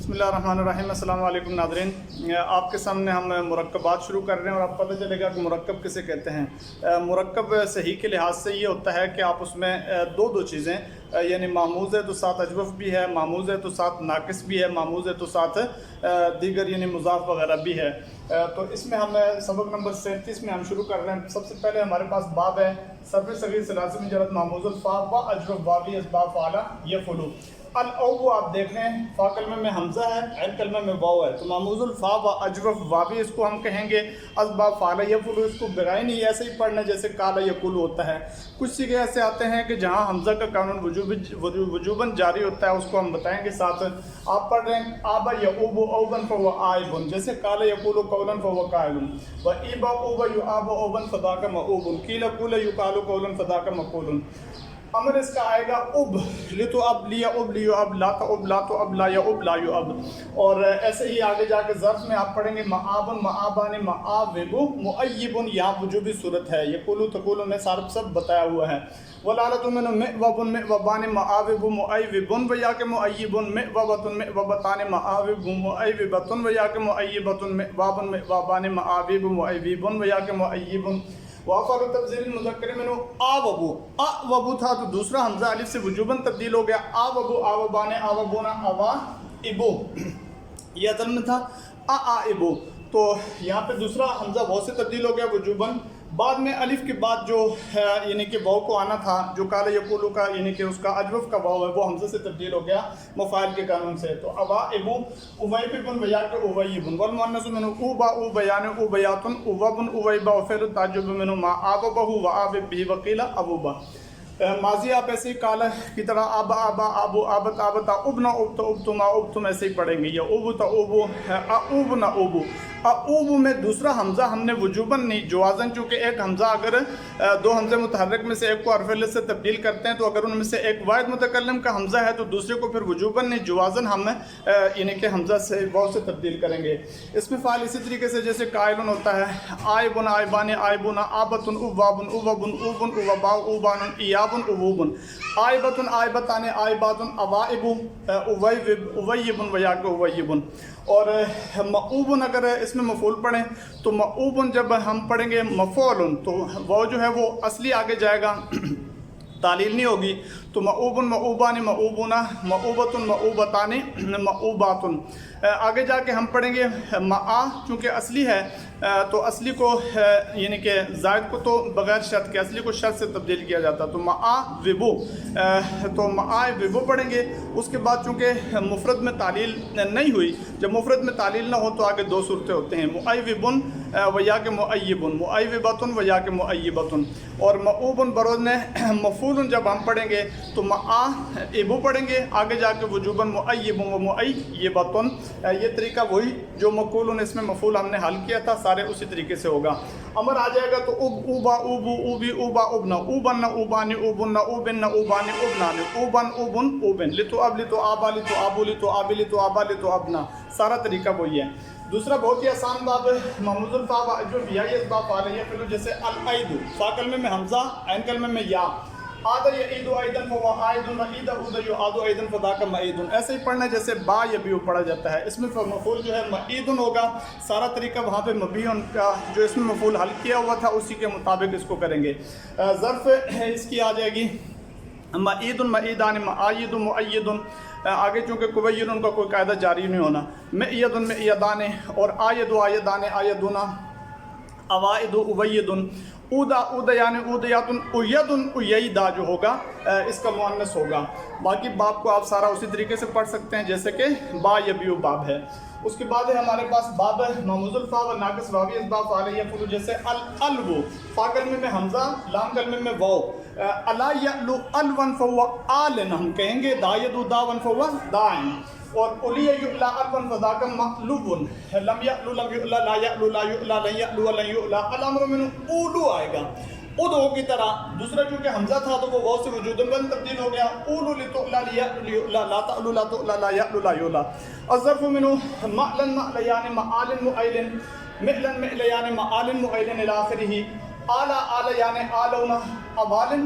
بسم اللہ الرحمن الرحیم۔ السلام علیکم ناظرین، آپ کے سامنے ہم مرکبات شروع کر رہے ہیں اور آپ پتہ چلے گا کہ مرکب کسے کہتے ہیں۔ مرکب صحیح کے لحاظ سے یہ ہوتا ہے کہ آپ اس میں دو چیزیں، یعنی معموز ہے تو ساتھ اجوف بھی ہے، معموز ہے تو ساتھ ناقص بھی ہے، معموز ہے تو ساتھ دیگر یعنی مضاف وغیرہ بھی ہے۔ تو اس میں ہم سبق نمبر 37 میں ہم شروع کر رہے ہیں۔ سب سے پہلے ہمارے پاس باب ہے، صرف صغیر سے لازم مجرد معموز الفا و اجوف واوی اسباب فعلا یفعلو۔ الاو آپ دیکھ لیں، فا کلمہ میں حمزہ ہے، عین کلمہ میں واو ہے، تو معموز الفا و اجوف واوی اس کو ہم کہیں گے، اسباب فعلا یفعلو اس کو بغیر نہیں ایسے ہی پڑھنا جیسے کالا یقول ہوتا ہے۔ کچھ صیغے ایسے آتے ہیں کہ جہاں حمزہ کا قانون وجوباً جاری ہوتا ہے، اس کو ہم بتائیں گے ساتھ۔ آپ پڑھ رہے ہیں آبا یعوب اوبن فهو آئب، جیسے قال یقول قولا فهو قائل، و ایبا اوبا یعاب اوبن فذاک معوب، قیل قول یقال قولا فذاک مقول۔ امر اس کا آئے گا اب، لتو اب لیا اب لیو اب لا تو اب لا تو اب لا یا اب لا یو اب، اور ایسے ہی آگے جا کے ظرف میں آپ پڑھیں گے معابن معابان معاوب معیبن، یہاں وجوبی صورت ہے، یقولو تقولو میں سب بتایا ہوا ہے۔ ولالت من مئوبن مئوبان معاوب معیبن و یا کہ معیبن مئوبتن مئوبتان معاوب معیبتن و یا کہ معیبتن مئوبن مئوبان معاوب معیبن و یا کہ معیبن۔ وافر تفضیل المذکر منو آوبو، آوبو تھا تو دوسرا حمزہ الف سے وجوباً تبدیل ہو گیا، آوبو آوبانے آوبونا آوائبو، یہ اصل میں تھا آئبو، تو یہاں پہ دوسرا حمزہ واو سے تبدیل ہو گیا وجوباً۔ بعد میں الف کے بعد جو ہے یعنی کہ واو کو آنا تھا، جو قال یقولو کا یعنی کہ اس کا اجوف کا واو ہے، وہ حمزہ سے تبدیل ہو گیا مفاعل کے قانون سے، تو اوائبو اویبن ویا کہ اویبن، والمؤنث منه اوبا اوبیان اوبیاتن اوبن اویبا وفعل التعجب منه ما آببہ وآبب به وقیل ابوبا۔ ماضی آپ ایسے ہی کالا کی طرح آبا آبا آبو آبت آبتا ابنا ابتا ابتما ابتم ایسے ہی پڑھیں گے، یا اوبتا اوبو اعوبنا اوبو۔ اعوب میں دوسرا حمزہ ہم نے وجوباً نہیں جوازاً، چونکہ ایک حمزہ اگر دو حمزے متحرک میں سے ایک کو حرف علت سے تبدیل کرتے ہیں تو اگر ان میں سے ایک واحد متکلم کا حمزہ ہے تو دوسرے کو پھر وجوباً نہیں جوازاً ہم یعنی کہ حمزہ سے واو سے تبدیل کریں گے۔ اس میں فعل اسی طریقے سے جیسے قائلن ہوتا ہے، آئبن آئبان آئبن آبتن اوبابن اوببن اوبن اوبا اوبان ایابن اوبن، آئبتن آئبتان آئباتن اوائب اویبن ویا کہ اویبن۔ اور معوبن اگر اس میں مفعول پڑھیں تو معوبن جب ہم پڑھیں گے مفعولن تو وہ جو ہے وہ اصلی آگے جائے گا، تعلیل نہیں ہوگی، تو معوبن معوبان معوبونا معوبتن معوبتان معوباتن۔ آگے جا کے ہم پڑھیں گے معا، چونکہ اصلی ہے تو اصلی کو یعنی کہ زائد کو تو بغیر شرط کے اصلی کو شرط سے تبدیل کیا جاتا، تو معا وبو، تو معا وبو پڑھیں گے۔ اس کے بعد چونکہ مفرد میں تعلیل نہیں ہوئی، جب مفرد میں تعلیل نہ ہو تو آگے دو صورتیں ہوتے ہیں، معیبن و یا کہ معیبن، معیبتن و یا کہ معیبتن۔ اور معوبن بروز میں مفعول جب ہم پڑھیں گے تو معا ابو پڑھیں گے، آگے جا کے وجوباً معیبن و معیبتن۔ یہ طریقہ وہی جو مقول اس میں مفعول ہم نے حل کیا تھا، سارے اسی طریقے سے ہوگا۔ امر آ جائے گا تو اب اوبا اوبو اوبی اوبا ابنا اوبن اوبانی اوبن اوبن اوبانی ابنان اوبن اوبن اوبن، لتو اب لتو آبا لتو آبو لتو آبی لتو آبا لتو ابنا، سارا طریقہ وہی ہے۔ دوسرا بہت ہی آسان باب معموز الفا و اجوف یا اسباب فعل یفعل، جیسے العید، فا کلمے میں حمزہ، عین کلمے میں یا، آدر یعید ایدن فهو عائد وعید عود یعاد ایدن فذاک معید، ایسے ہی پڑھنا ہے جیسے با یبیو پڑھا جاتا ہے۔ اس میں مفعول جو ہے معید ہوگا، سارا طریقہ وہاں پہ مبیون کا جو اس میں مفعول حل کیا ہوا تھا اسی کے مطابق اس کو کریں گے۔ ظرف اس کی آ جائے گی معید معیدان معید معید، آگے چونکہ قویل ان کا کوئی قاعدہ جاری نہیں ہونا، معید معیدان، اور آید آیدان آیدونا، اوائد اوید، اودا اودیان اودیاتن اویدن اویدا جو ہوگا اس کا مؤنث ہوگا۔ باقی باب کو آپ سارا اسی طریقے سے پڑھ سکتے ہیں جیسے کہ با یبیو باب ہے۔ اس کے بعد ہے ہمارے پاس باب معموز الفا و ناقص واوی اسباب فعل یفعل، جیسے الالو، فا کلمے میں حمزہ، لام کلمے میں واو، الا یعلو الون فهو آلن ہم کہیں گے، دا یدو داون فهو دائن، اور الی یعلا الون فذاک مقلوب، لم یعلو لم یعلا لا یعلو لا یعلا لن یعلو لن یعلا، الامر من اولو آئے گا ادعو کی طرح۔ دوسرا کیونکہ حمزہ تھا تو وہ واو سے وجوداً تبدیل ہو گیا، اولو لتعلا لیعلو لیعلا لا تعلو لا تعلا لا یعلو لا یعلا۔ الظرف منه معلن معلیان معالن معیلن مئلن مئلیان معالن معیلن الی آخرہ، آلا آلیان آلونا اوالن